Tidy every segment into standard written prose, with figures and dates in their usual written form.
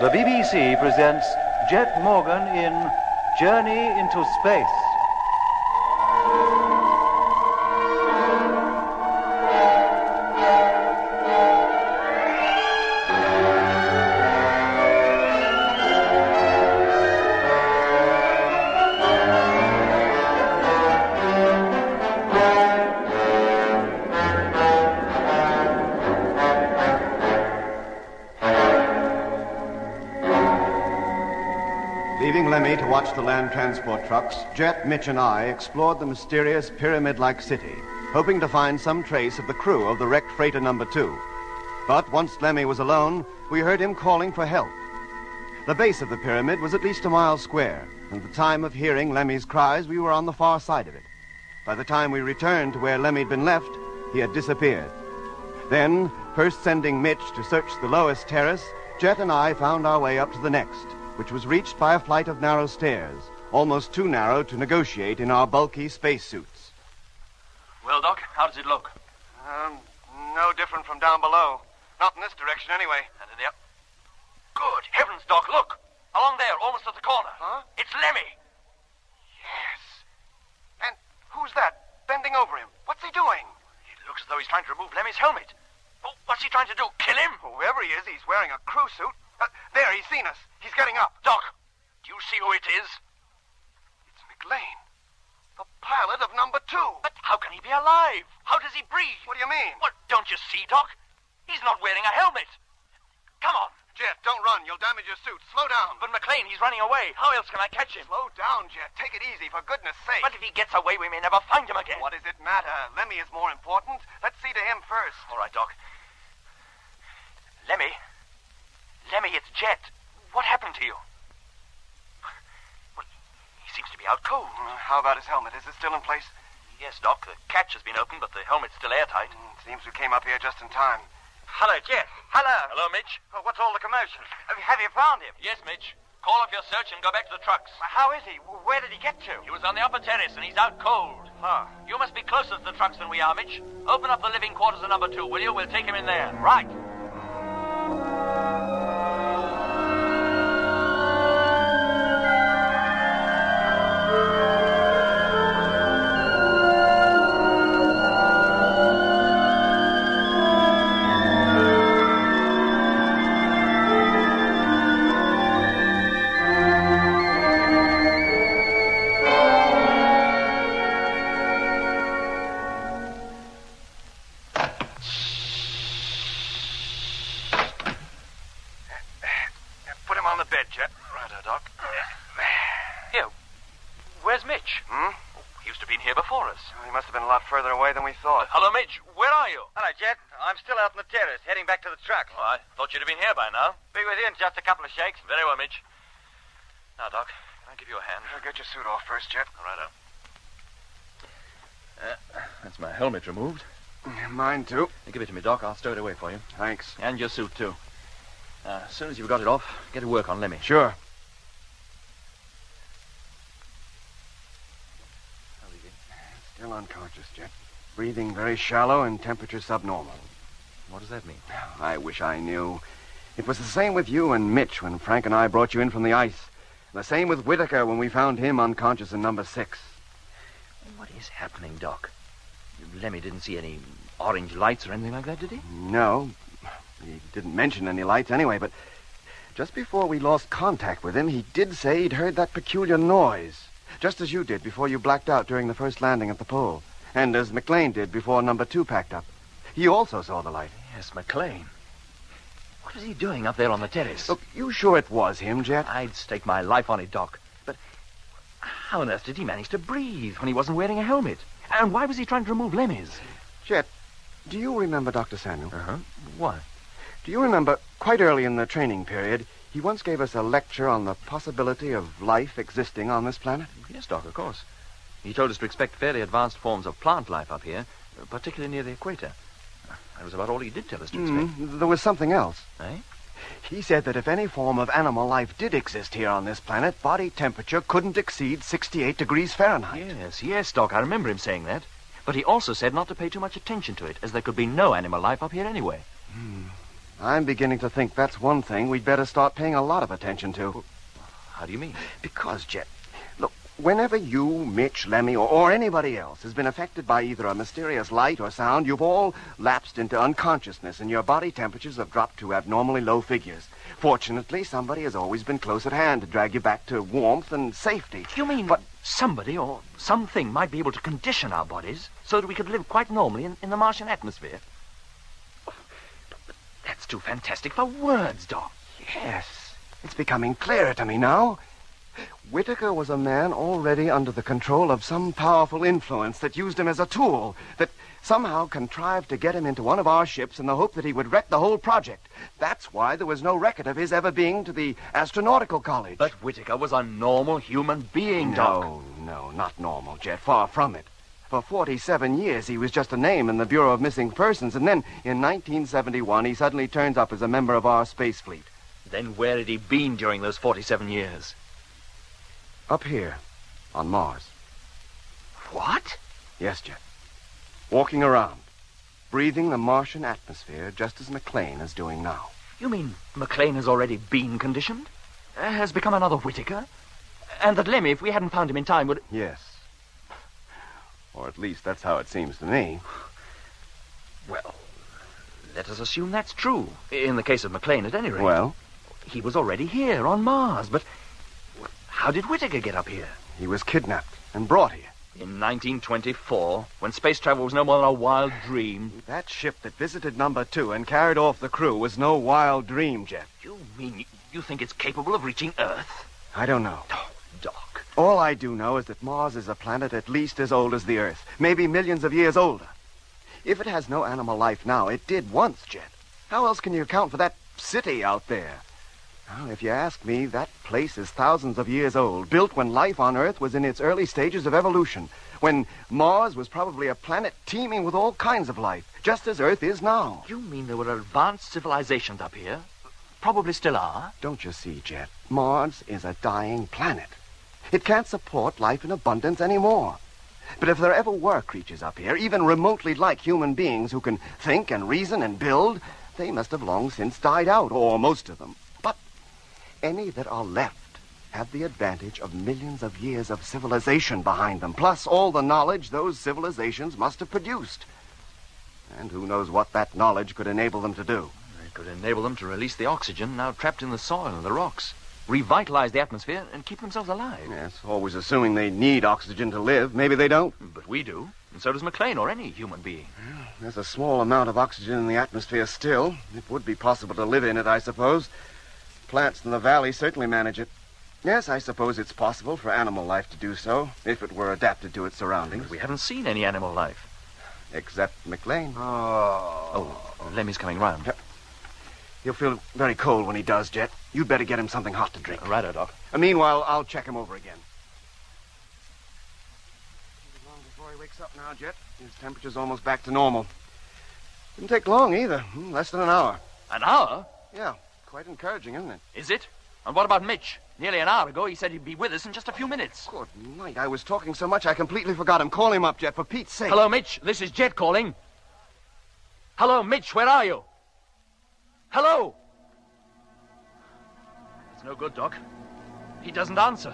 The BBC presents Jet Morgan in Journey into Space. Leaving Lemmy to watch the land transport trucks, Jet, Mitch, and I explored the mysterious pyramid-like city, hoping to find some trace of the crew of the wrecked freighter number 2. But once Lemmy was alone, we heard him calling for help. The base of the pyramid was at least a mile square, and at the time of hearing Lemmy's cries, we were on the far side of it. By the time we returned to where Lemmy had been left, he had disappeared. Then, first sending Mitch to search the lowest terrace, Jet and I found our way up to the next, which was reached by a flight of narrow stairs, almost too narrow to negotiate in our bulky spacesuits. Well, Doc, how does it look? No different from down below. Not in this direction, anyway. And in the up. Good heavens, Doc, look! Along there, almost at the corner. Huh? It's Lemmy. Yes. And who's that, bending over him? What's he doing? It looks as though he's trying to remove Lemmy's helmet. Oh, what's he trying to do? Kill him? Whoever he is, he's wearing a crew suit. There, he's seen us. He's getting up. Doc, do you see who it is? It's McLean, the pilot of number 2. But how can he be alive? How does he breathe? What do you mean? What, don't you see, Doc? He's not wearing a helmet. Come on. Jet, don't run. You'll damage your suit. Slow down. But McLean, he's running away. How else can I catch him? Slow down, Jet. Take it easy, for goodness sake. But if he gets away, we may never find him again. What does it matter? Lemmy is more important. Let's see to him first. All right, Doc. Lemmy, it's Jet. What happened to you? Well, he seems to be out cold. How about his helmet? Is it still in place? Yes, Doc. The catch has been opened, but the helmet's still airtight. Seems we came up here just in time. Hello, Jet. Hello. Hello, Mitch. Oh, what's all the commotion? Have you found him? Yes, Mitch. Call off your search and go back to the trucks. How is he? Where did he get to? He was on the upper terrace, and he's out cold. Huh. You must be closer to the trucks than we are, Mitch. Open up the living quarters of number 2, will you? We'll take him in there. Right. Further away than we thought. Hello, Mitch. Where are you? Hello, Jet. I'm still out on the terrace, heading back to the truck. Oh, I thought you'd have been here by now. Be with you in just a couple of shakes. Very well, Mitch. Now, Doc, can I give you a hand? I'll get your suit off first, Jet. All right, that's my helmet removed. Mine, too. You give it to me, Doc. I'll stow it away for you. Thanks. And your suit, too. As soon as you've got it off, get to work on Lemmy. Sure. Still unconscious, Jet. Breathing very shallow and temperature subnormal. What does that mean? I wish I knew. It was the same with you and Mitch when Frank and I brought you in from the ice. The same with Whitaker when we found him unconscious in number 6. What is happening, Doc? Lemmy didn't see any orange lights or anything like that, did he? No. He didn't mention any lights anyway, but just before we lost contact with him, he did say he'd heard that peculiar noise, just as you did before you blacked out during the first landing at the pole. And as McLean did before number 2 packed up. He also saw the light. Yes, McLean. What was he doing up there on the terrace? Look, you sure it was him, Jet? I'd stake my life on it, Doc. But how on earth did he manage to breathe when he wasn't wearing a helmet? And why was he trying to remove Lemmy's? Jet, do you remember Dr. Samuel? Uh-huh. Why? Do you remember, quite early in the training period, he once gave us a lecture on the possibility of life existing on this planet? Yes, Doc, of course. He told us to expect fairly advanced forms of plant life up here, particularly near the equator. That was about all he did tell us to expect. There was something else. Eh? He said that if any form of animal life did exist here on this planet, body temperature couldn't exceed 68 degrees Fahrenheit. Yes, Doc, I remember him saying that. But he also said not to pay too much attention to it, as there could be no animal life up here anyway. I'm beginning to think that's one thing we'd better start paying a lot of attention to. How do you mean? Because, Jet, look, whenever you, Mitch, Lemmy, or anybody else has been affected by either a mysterious light or sound, you've all lapsed into unconsciousness and your body temperatures have dropped to abnormally low figures. Fortunately, somebody has always been close at hand to drag you back to warmth and safety. You mean somebody or something might be able to condition our bodies so that we could live quite normally in the Martian atmosphere? That's too fantastic for words, Doc. Yes, it's becoming clearer to me now. Whitaker was a man already under the control of some powerful influence that used him as a tool, that somehow contrived to get him into one of our ships in the hope that he would wreck the whole project. That's why there was no record of his ever being to the astronautical college. But Whitaker was a normal human being, Doc. No, not normal, Jet. Far from it. For 47 years, he was just a name in the Bureau of Missing Persons, and then in 1971, he suddenly turns up as a member of our space fleet. Then where had he been during those 47 years? Up here, on Mars. What? Yes, Jet. Walking around, breathing the Martian atmosphere just as McLean is doing now. You mean McLean has already been conditioned? Has become another Whitaker? And that Lemmy, if we hadn't found him in time, would... Yes. Or at least that's how it seems to me. Well, let us assume that's true. In the case of McLean, at any rate. Well? He was already here on Mars, but how did Whitaker get up here? He was kidnapped and brought here. In 1924, when space travel was no more than a wild dream. That ship that visited number 2 and carried off the crew was no wild dream, Jet. You mean you think it's capable of reaching Earth? I don't know. Oh, Doc. All I do know is that Mars is a planet at least as old as the Earth, maybe millions of years older. If it has no animal life now, it did once, Jet. How else can you account for that city out there? Well, if you ask me, that place is thousands of years old, built when life on Earth was in its early stages of evolution, when Mars was probably a planet teeming with all kinds of life, just as Earth is now. You mean there were advanced civilizations up here? Probably still are. Don't you see, Jet? Mars is a dying planet. It can't support life in abundance anymore. But if there ever were creatures up here, even remotely like human beings who can think and reason and build, they must have long since died out, or most of them. But any that are left have the advantage of millions of years of civilization behind them, plus all the knowledge those civilizations must have produced. And who knows what that knowledge could enable them to do. It could enable them to release the oxygen now trapped in the soil and the rocks, revitalize the atmosphere, and keep themselves alive. Yes, always assuming they need oxygen to live. Maybe they don't. But we do, and so does McLean or any human being. Well, there's a small amount of oxygen in the atmosphere still. It would be possible to live in it, I suppose. Plants in the valley certainly manage it. Yes, I suppose it's possible for animal life to do so, if it were adapted to its surroundings. But we haven't seen any animal life. Except McLean. Oh, Lemmy's coming round. He'll feel very cold when he does, Jet. You'd better get him something hot to drink. Righto, Doc. Meanwhile, I'll check him over again. Long before he wakes up now, Jet. His temperature's almost back to normal. Didn't take long either. Less than an hour. An hour? Yeah, quite encouraging, isn't it? Is it? And what about Mitch? Nearly an hour ago, he said he'd be with us in just a few minutes. Good night. I was talking so much I completely forgot him. Call him up, Jet, for Pete's sake. Hello, Mitch. This is Jet calling. Hello, Mitch. Where are you? Hello? It's no good, Doc. He doesn't answer.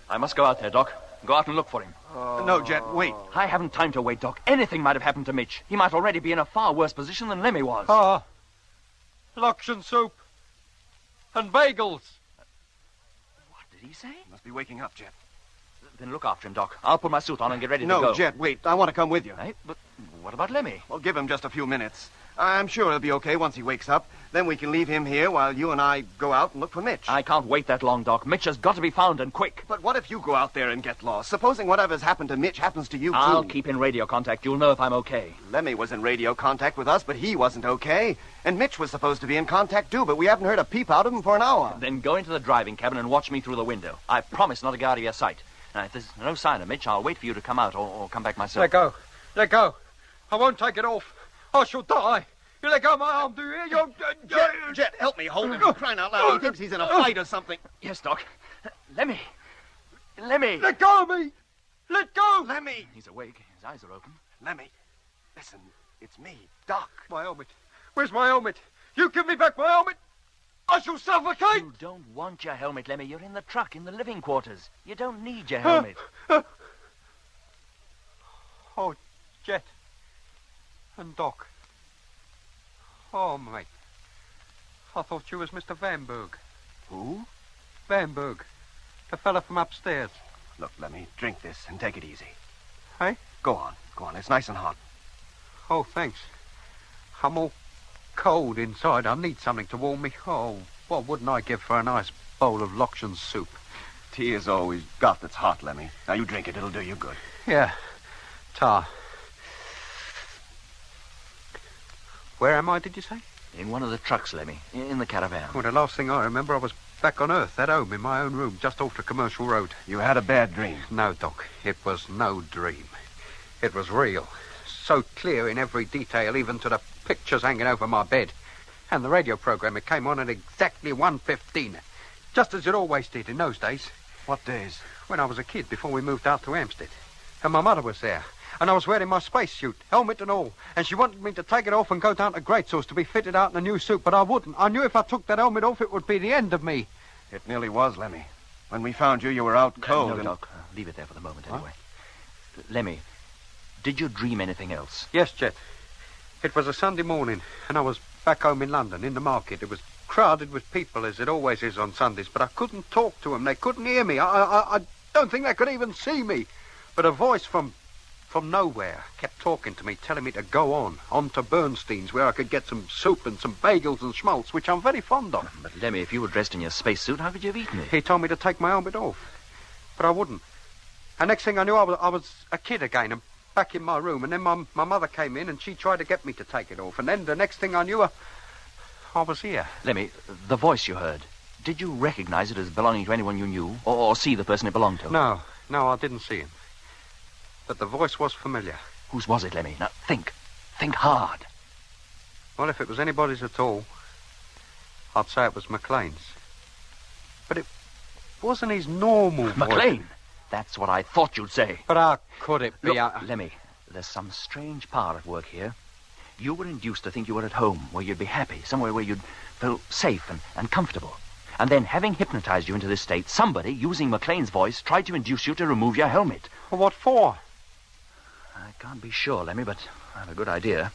I must go out there, Doc. Go out and look for him. No, Jet, wait. I haven't time to wait, Doc. Anything might have happened to Mitch. He might already be in a far worse position than Lemmy was. Lox soup. And bagels. What did he say? Must be waking up, Jet. Then look after him, Doc. I'll put my suit on and get ready to go. No, Jet, wait. I want to come with you. Hey, but what about Lemmy? Well, give him just a few minutes. I'm sure he'll be okay once he wakes up. Then we can leave him here while you and I go out and look for Mitch. I can't wait that long, Doc. Mitch has got to be found, and quick. But what if you go out there and get lost? Supposing whatever's happened to Mitch happens to you, too. I'll keep in radio contact. You'll know if I'm okay. Lemmy was in radio contact with us, but he wasn't okay. And Mitch was supposed to be in contact, too, but we haven't heard a peep out of him for an hour. Then go into the driving cabin and watch me through the window. I promise not to go out of your sight. Now, if there's no sign of Mitch, I'll wait for you to come out or come back myself. Let go. Let go. I won't take it off. I shall die. You let go of my arm, do you? Jet, help me hold him. You're crying out loud. He thinks he's in a fight or something. Yes, Doc. Lemmy. Lemmy. Let go of me. Let go. Lemmy. He's awake. His eyes are open. Lemmy. Listen, it's me, Doc. My helmet. Where's my helmet? You give me back my helmet. I shall suffocate. You don't want your helmet, Lemmy. You're in the truck, in the living quarters. You don't need your helmet. Oh, Jet. And Doc. Oh, mate. I thought you was Mr. Vanberg. Who? Vanberg. The fella from upstairs. Look, Lemmy, drink this and take it easy. Hey? Go on. Go on. It's nice and hot. Oh, thanks. I'm all cold inside. I need something to warm me. Oh, what wouldn't I give for a nice bowl of Loxian soup? Tea is all we've got that's hot, Lemmy. Now, you drink it. It'll do you good. Yeah. Tar. Where am I, did you say? In one of the trucks, Lemmy. In the caravan. Well, the last thing I remember, I was back on Earth, at home, in my own room, just off the commercial road. You had a bad dream. No, Doc. It was no dream. It was real. So clear in every detail, even to the pictures hanging over my bed. And the radio program, it came on at exactly 1:15. Just as it always did in those days. What days? When I was a kid, before we moved out to Hampstead. And my mother was there. And I was wearing my spacesuit, helmet and all. And she wanted me to take it off and go down to Great Source to be fitted out in a new suit. But I wouldn't. I knew if I took that helmet off, it would be the end of me. It nearly was, Lemmy. When we found you, you were out cold. No, and... Doc. Leave it there for the moment, anyway. Lemmy, did you dream anything else? Yes, Jet. It was a Sunday morning, and I was back home in London, in the market. It was crowded with people, as it always is on Sundays, but I couldn't talk to them. They couldn't hear me. I don't think they could even see me. But a voice from nowhere kept talking to me, telling me to go on to Bernstein's, where I could get some soup and some bagels and schmaltz, which I'm very fond of. But, Lemmy, if you were dressed in your spacesuit, how could you have eaten it? He told me to take my helmet off, but I wouldn't. And next thing I knew, I was a kid again, and back in my room. And then my mother came in, and she tried to get me to take it off. And then the next thing I knew, I was here. Lemmy, the voice you heard, did you recognize it as belonging to anyone you knew, or see the person it belonged to? No, I didn't see him. But the voice was familiar. Whose was it, Lemmy? Now, think. Think hard. Well, if it was anybody's at all, I'd say it was McLean's. But it wasn't his normal voice. McLean? That's what I thought you'd say. But how could it be? Look, Lemmy, there's some strange power at work here. You were induced to think you were at home, where you'd be happy, somewhere where you'd feel safe and comfortable. And then, having hypnotized you into this state, somebody, using McLean's voice, tried to induce you to remove your helmet. Well, what for? I can't be sure, Lemmy, but I have a good idea.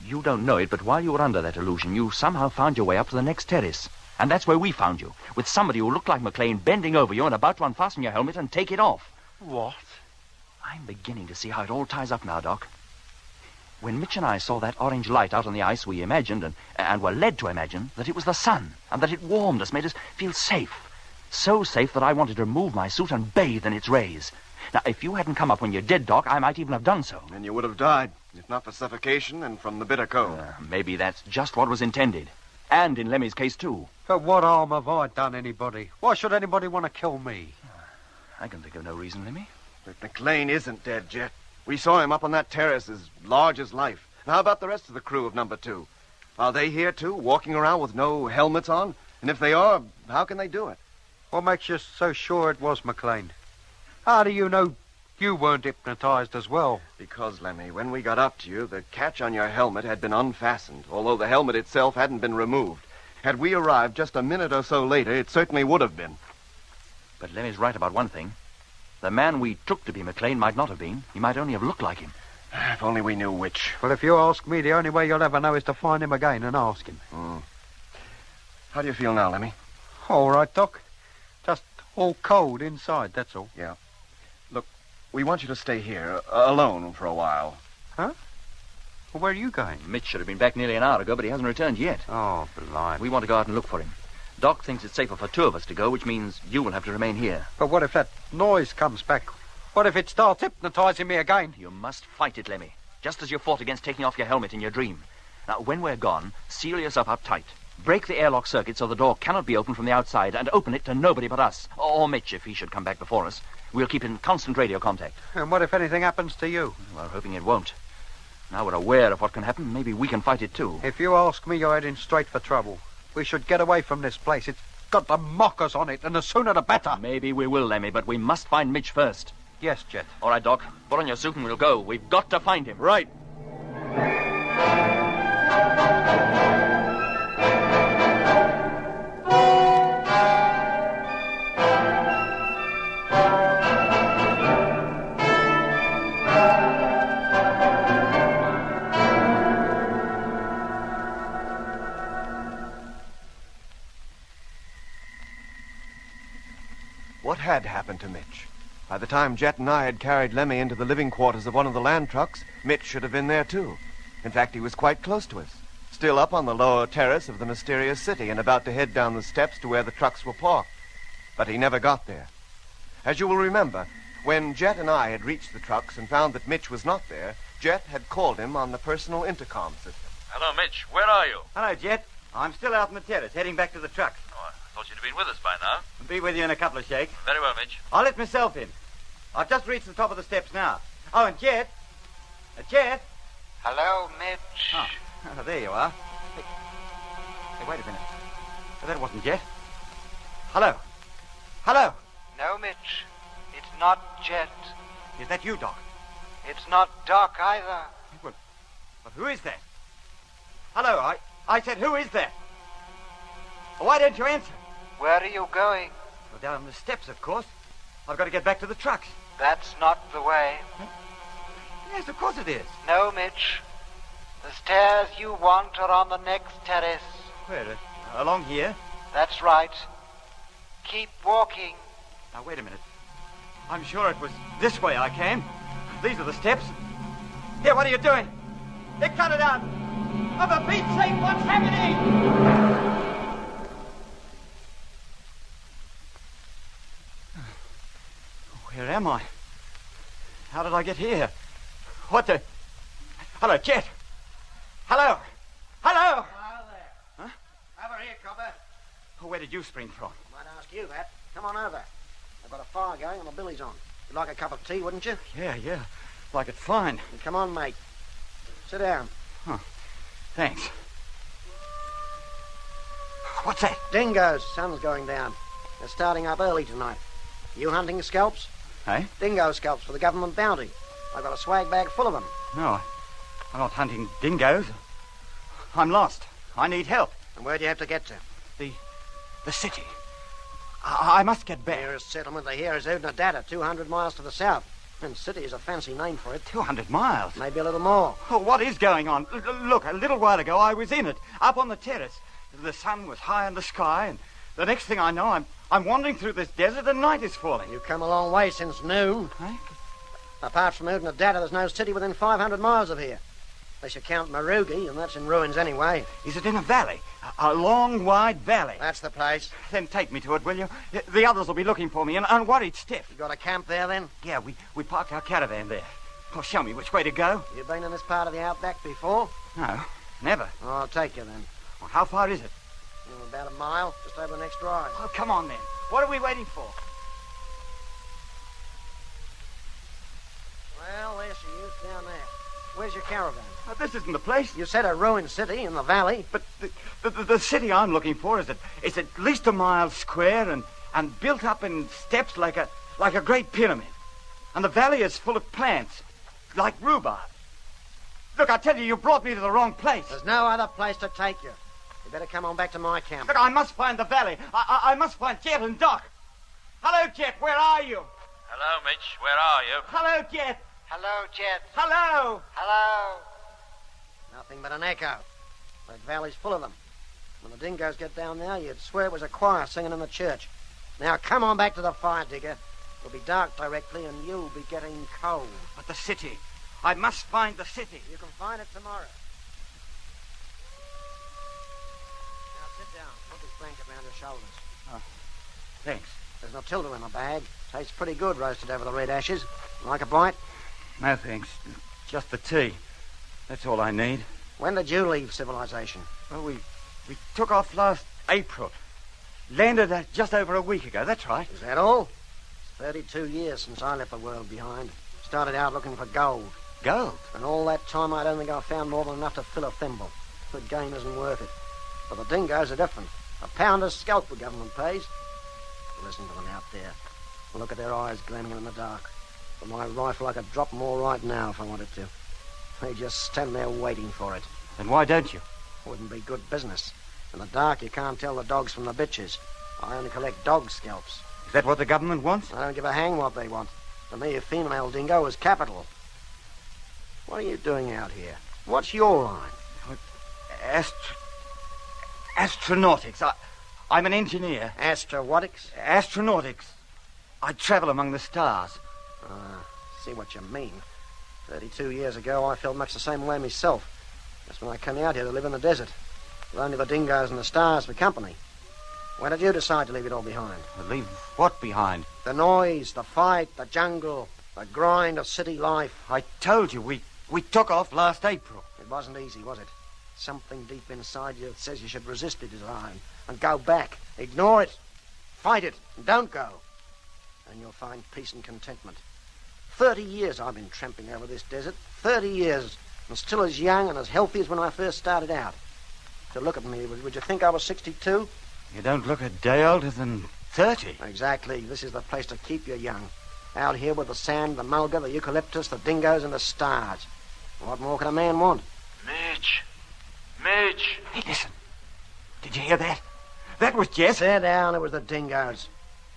You don't know it, but while you were under that illusion, you somehow found your way up to the next terrace. And that's where we found you, with somebody who looked like McLean bending over you and about to unfasten your helmet and take it off. What? I'm beginning to see how it all ties up now, Doc. When Mitch and I saw that orange light out on the ice, we imagined, and were led to imagine, that it was the sun, and that it warmed us, made us feel safe. So safe that I wanted to remove my suit and bathe in its rays. Now, if you hadn't come up when you did, Doc, I might even have done so. And you would have died, if not for suffocation and from the bitter cold. Maybe that's just what was intended. And in Lemmy's case, too. But what harm have I done anybody? Why should anybody want to kill me? I can think of no reason, Lemmy. But McLean isn't dead, Jet. We saw him up on that terrace as large as life. Now, how about the rest of the crew of number 2? Are they here, too, walking around with no helmets on? And if they are, how can they do it? What makes you so sure it was McLean? How do you know you weren't hypnotized as well? Because, Lemmy, when we got up to you, the catch on your helmet had been unfastened, although the helmet itself hadn't been removed. Had we arrived just a minute or so later, it certainly would have been. But Lemmy's right about one thing. The man we took to be McLean might not have been. He might only have looked like him. If only we knew which. Well, if you ask me, the only way you'll ever know is to find him again and ask him. How do you feel now, Lemmy? All right, Doc. Just all cold inside, that's all. Yeah. Look, we want you to stay here, alone for a while. Huh? Well, where are you going? Mitch should have been back nearly an hour ago, but he hasn't returned yet. Oh, blind. We want to go out and look for him. Doc thinks it's safer for two of us to go, which means you will have to remain here. But what if that noise comes back? What if it starts hypnotizing me again? You must fight it, Lemmy, just as you fought against taking off your helmet in your dream. Now, when we're gone, seal yourself up tight. Break the airlock circuit so the door cannot be opened from the outside, and open it to nobody but us. Or Mitch, if he should come back before us. We'll keep in constant radio contact. And what if anything happens to you? Well, hoping it won't. Now we're aware of what can happen, maybe we can fight it too. If you ask me, you're heading straight for trouble. We should get away from this place. It's got the mockers on it, and the sooner the better. Maybe we will, Lemmy, but we must find Mitch first. Yes, Jet. All right, Doc. Put on your suit and we'll go. We've got to find him. Right. What had happened to Mitch? By the time Jet and I had carried Lemmy into the living quarters of one of the land trucks, Mitch should have been there too. In fact, he was quite close to us, still up on the lower terrace of the mysterious city and about to head down the steps to where the trucks were parked. But he never got there. As you will remember, when Jet and I had reached the trucks and found that Mitch was not there, Jet had called him on the personal intercom system. Hello, Mitch. Where are you? Hello, Jet. I'm still out on the terrace, heading back to the trucks. Oh, I thought you'd have been with us by now. I'll be with you in a couple of shakes. Very well, Mitch. I'll let myself in. I've just reached the top of the steps now. Oh, and Jet. Jet. Hello, Mitch. Oh, there you are. Hey, wait a minute. Oh, that wasn't Jet. Hello. Hello. No, Mitch. It's not Jet. Is that you, Doc? It's not Doc either. Well, who is that? Hello, I said, who is that? Why don't you answer? Where are you going? Well, down the steps, of course. I've got to get back to the trucks. That's not the way. Yes, of course it is. No, Mitch. The stairs you want are on the next terrace. Where? Along here? That's right. Keep walking. Now, wait a minute. I'm sure it was this way I came. These are the steps. Here, what are you doing? They cut it out. Oh, for Pete's sake, what's happening? Where am I? How did I get here? What the... Hello, Jet. Hello. Hello. Hello there. Huh? Over here, copper. Oh, where did you spring from? Might ask you that. Come on over. I've got a fire going and the billy's on. You'd like a cup of tea, wouldn't you? Yeah. Like it fine. Come on, mate. Sit down. Thanks. What's that? Dingoes. Sun's going down. They're starting up early tonight. You hunting scalps? Hey? Dingo scalps for the government bounty. I've got a swag bag full of them. No, I'm not hunting dingoes. I'm lost. I need help. And where do you have to get to? The city. I must get The back. nearest settlement to here is Udnadada, 200 miles to the south. And city is a fancy name for it. 200 miles. Maybe a little more. Oh, what is going on? Look, a little while ago I was in it, up on the terrace. The sun was high in the sky, and the next thing I know, I'm wandering through this desert and night is falling. You've come a long way since noon. Hey? Apart from Udnadada, there's no city within 500 miles of here. Unless you count Marugi, and that's in ruins anyway. Is it in a valley? A long, wide valley? That's the place. Then take me to it, will you? The others will be looking for me, and unworried stiff. You got a camp there, then? Yeah, we parked our caravan there. Oh, show me which way to go. You been in this part of the outback before? No, never. Oh, I'll take you, then. Well, how far is it? About a mile, just over the next rise. Oh, come on, then. What are we waiting for? Well, there she is, down there. Where's your caravan? Oh, this isn't the place. You said a ruined city in the valley. But the city I'm looking for is at least a mile square and built up in steps like a great pyramid. And the valley is full of plants, like rhubarb. Look, I tell you, you brought me to the wrong place. There's no other place to take you. You better come on back to my camp. Look, I must find the valley. I must find Jet and Doc. Hello, Jet, where are you? Hello, Mitch. Where are you? Hello, Jet. Hello, Jet. Hello. Hello. Nothing but an echo. That valley's full of them. When the dingoes get down there, you'd swear it was a choir singing in the church. Now, come on back to the fire, digger. It'll be dark directly, and you'll be getting cold. But the city. I must find the city. You can find it tomorrow. Now sit down. Put this blanket round your shoulders. Thanks. There's Matilda in the bag. Tastes pretty good roasted over the red ashes. Like a bite? No, thanks. Just the tea. That's all I need. When did you leave civilization? Well, we took off last April. Landed just over a week ago. That's right. Is that all? It's 32 years since I left the world behind. Started out looking for gold. Gold? And all that time I don't think I found more than enough to fill a thimble. The game isn't worth it. But the dingoes are different. A pound a scalp the government pays. Listen to them out there. Look at their eyes gleaming in the dark. With my rifle, I could drop them all right now if I wanted to. They just stand there waiting for it. Then why don't you? Wouldn't be good business. In the dark, you can't tell the dogs from the bitches. I only collect dog scalps. Is that what the government wants? I don't give a hang what they want. To me, a female dingo is capital. What are you doing out here? What's your line? Astronautics. I'm an engineer. Astronautics? Astronautics. I travel among the stars. See what you mean. 32 years ago, I felt much the same way myself. That's when I came out here to live in the desert. With only the dingoes and the stars for company. When did you decide to leave it all behind? Leave what behind? The noise, the fight, the jungle, the grind of city life. I told you, we took off last April. It wasn't easy, was it? Something deep inside you says you should resist the desire and go back. Ignore it. Fight it and don't go. And you'll find peace and contentment. 30 years I've been tramping over this desert. 30 years. And still as young and as healthy as when I first started out. To look at me, would you think I was 62? You don't look a day older than 30. Exactly. This is the place to keep you young. Out here with the sand, the mulga, the eucalyptus, the dingoes, and the stars. What more can a man want? Mitch! Mitch! Hey, listen. Did you hear that? That was Jess. Sit down. It was the dingoes.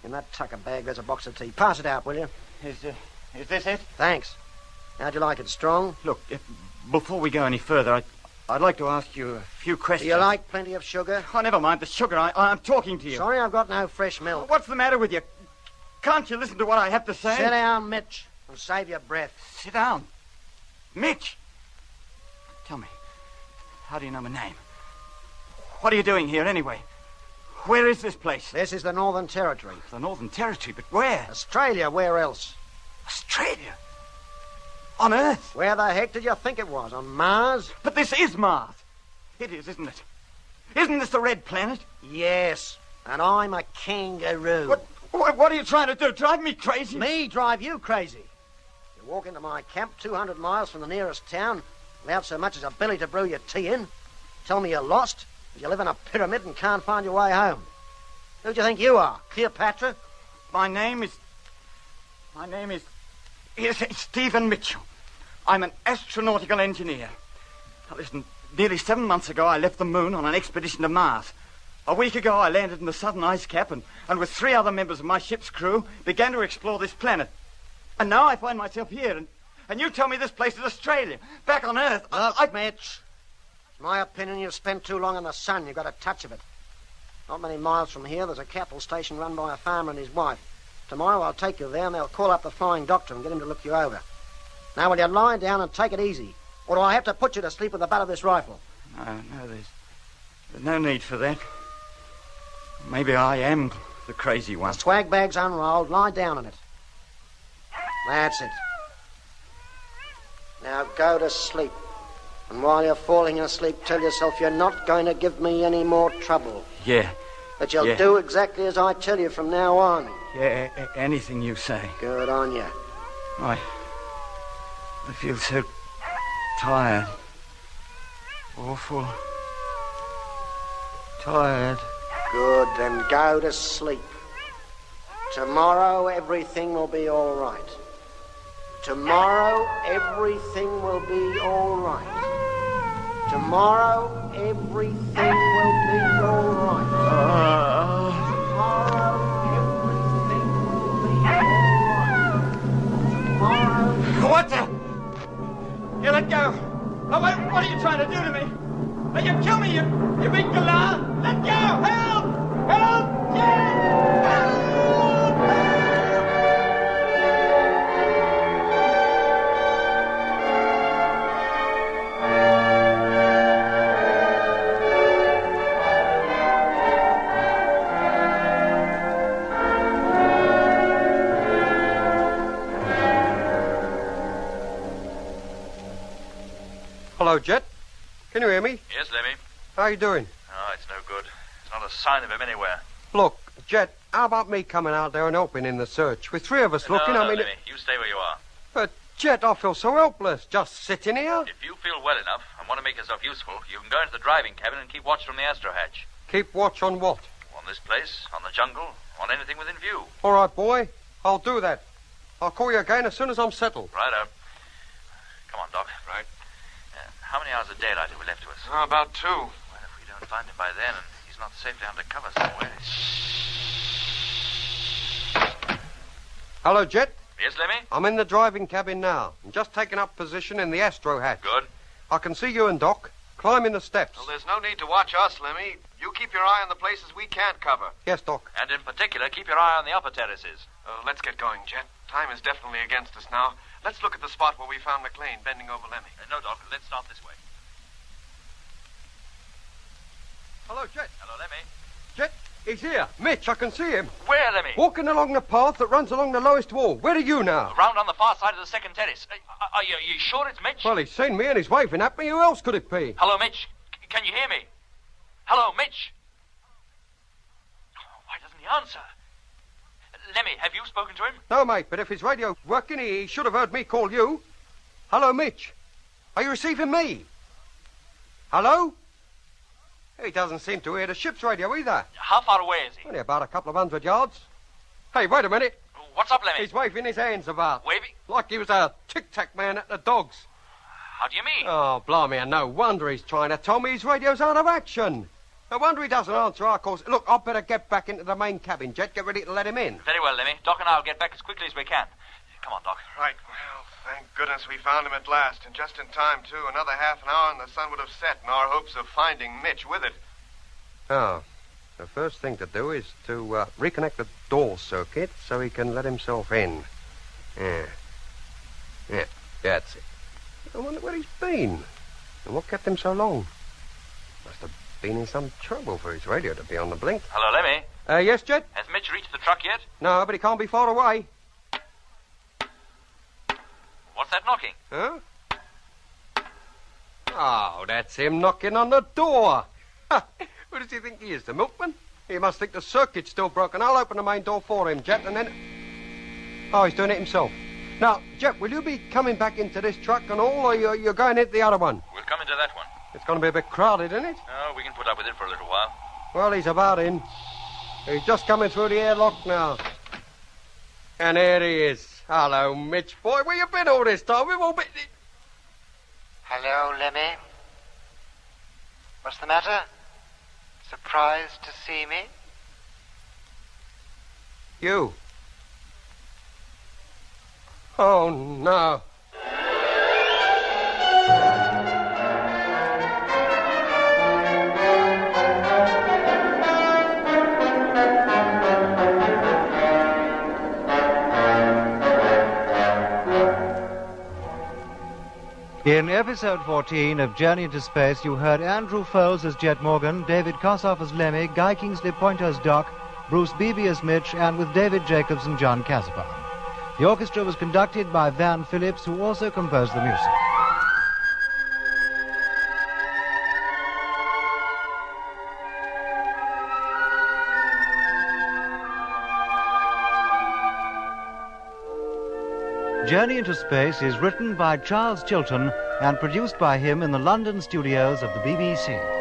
In that tucker bag, there's a box of tea. Pass it out, will you? Is this it? Thanks. How'd you like it? Strong? Look, before we go any further, I'd like to ask you a few questions. Do you like plenty of sugar? Oh, never mind the sugar. I'm talking to you. Sorry, I've got no fresh milk. What's the matter with you? Can't you listen to what I have to say? Sit down, Mitch, and save your breath. Sit down. Mitch! Tell me, how do you know my name? What are you doing here, anyway? Where is this place? This is the Northern Territory. The Northern Territory, but where? Australia, where else? Australia? On Earth? Where the heck did you think it was? On Mars? But this is Mars. It is, isn't it? Isn't this the red planet? Yes, and I'm a kangaroo. What are you trying to do? Drive me crazy? Me drive you crazy? You walk into my camp 200 miles from the nearest town without so much as a billy to brew your tea in. Tell me you're lost, and you live in a pyramid and can't find your way home. Who do you think you are, Cleopatra? My name is Stephen Mitchell. I'm an astronautical engineer. Now listen, nearly 7 months ago I left the moon on an expedition to Mars. A week ago I landed in the southern ice cap and with 3 other members of my ship's crew began to explore this planet. And now I find myself here and you tell me this place is Australia, back on Earth. Look, Mitch, it's my opinion you've spent too long in the sun. You've got a touch of it. Not many miles from here, there's a cattle station run by a farmer and his wife. Tomorrow I'll take you there and they'll call up the flying doctor and get him to look you over. Now, will you lie down and take it easy? Or do I have to put you to sleep with the butt of this rifle? No, there's no need for that. Maybe I am the crazy one. The swag bag's unrolled. Lie down in it. That's it. Now go to sleep. And while you're falling asleep, tell yourself you're not going to give me any more trouble. Yeah. That you'll do exactly as I tell you from now on. Yeah, anything you say. Good on you. I feel so tired. Awful tired. Good, then go to sleep. Tomorrow everything will be all right. Tomorrow everything will be all right. Tomorrow everything will be all right. Tomorrow everything will be all right. Tomorrow... What the? You let go. Oh, what are you trying to do to me? Will you kill me, you big galah? Let go! Help! Help! Yeah! Help! Hello, Jet. Can you hear me? Yes, Lemmy. How you doing? Oh, it's no good. There's not a sign of him anywhere. Look, Jet, how about me coming out there and helping in the search? With three of us looking, no, I mean... Lemmy, you stay where you are. But, Jet, I feel so helpless, just sitting here. If you feel well enough and want to make yourself useful, you can go into the driving cabin and keep watch from the astro hatch. Keep watch on what? On this place, on the jungle, on anything within view. All right, boy. I'll do that. I'll call you again as soon as I'm settled. Righto. Come on, Doc. Right. How many hours of daylight have we left to us? Oh, about 2. Well, if we don't find him by then, and he's not safely under cover somewhere... Hello, Jet. Yes, Lemmy? I'm in the driving cabin now. I'm just taking up position in the astro hatch. Good. I can see you and Doc climbing the steps. Well, there's no need to watch us, Lemmy. You keep your eye on the places we can't cover. Yes, Doc. And in particular, keep your eye on the upper terraces. Let's get going, Jet. Time is definitely against us now. Let's look at the spot where we found McLean bending over Lemmy. No, Doc. Let's start this way. Hello, Jet. Hello, Lemmy. Jet, he's here. Mitch, I can see him. Where, Lemmy? Walking along the path that runs along the lowest wall. Where are you now? Round on the far side of the second terrace. Are you sure it's Mitch? Well, he's seen me and he's waving at me. Who else could it be? Hello, Mitch. Can you hear me? Hello, Mitch. Why doesn't he answer? Lemmy, have you spoken to him? No, mate, but if his radio's working, he should have heard me call you. Hello, Mitch. Are you receiving me? Hello? He doesn't seem to hear the ship's radio either. How far away is he? Only about a couple of 100 yards. Hey, wait a minute. What's up, Lemmy? He's waving his hands about. Waving? Like he was a tic-tac man at the dogs. How do you mean? Oh, blimey, and no wonder he's trying to tell me his radio's out of action. No wonder he doesn't answer our calls. Look, I'd better get back into the main cabin, Jet. Get ready to let him in. Very well, Lemmy. Doc and I'll get back as quickly as we can. Come on, Doc. Right. Well, thank goodness we found him at last. And just in time, too. Another half an hour and the sun would have set in our hopes of finding Mitch with it. Oh, the first thing to do is to reconnect the door circuit so he can let himself in. Yeah, that's it. I wonder where he's been and what kept him so long. Must have been in some trouble for his radio to be on the blink. Hello, Lemmy. Yes, Jet? Has Mitch reached the truck yet? No, but he can't be far away. What's that knocking? Huh? Oh, that's him knocking on the door. Who does he think he is, the milkman? He must think the circuit's still broken. I'll open the main door for him, Jet, and then... Oh, he's doing it himself. Now, Jet, will you be coming back into this truck and all, or you're going into the other one? We'll come into that one. It's going to be a bit crowded, isn't it? Oh, we can put up with it for a little while. Well, he's about in. He's just coming through the airlock now. And there he is. Hello, Mitch, boy. Where you been all this time? We've all been... Hello, Lemmy. What's the matter? Surprised to see me? You. Oh, no. In episode 14 of Journey into Space, you heard Andrew Foles as Jet Morgan, David Kossoff as Lemmy, Guy Kingsley Pointer as Doc, Bruce Beebe as Mitch, and with David Jacobs and John Casapan. The orchestra was conducted by Van Phillips, who also composed the music. Journey into Space is written by Charles Chilton and produced by him in the London studios of the BBC.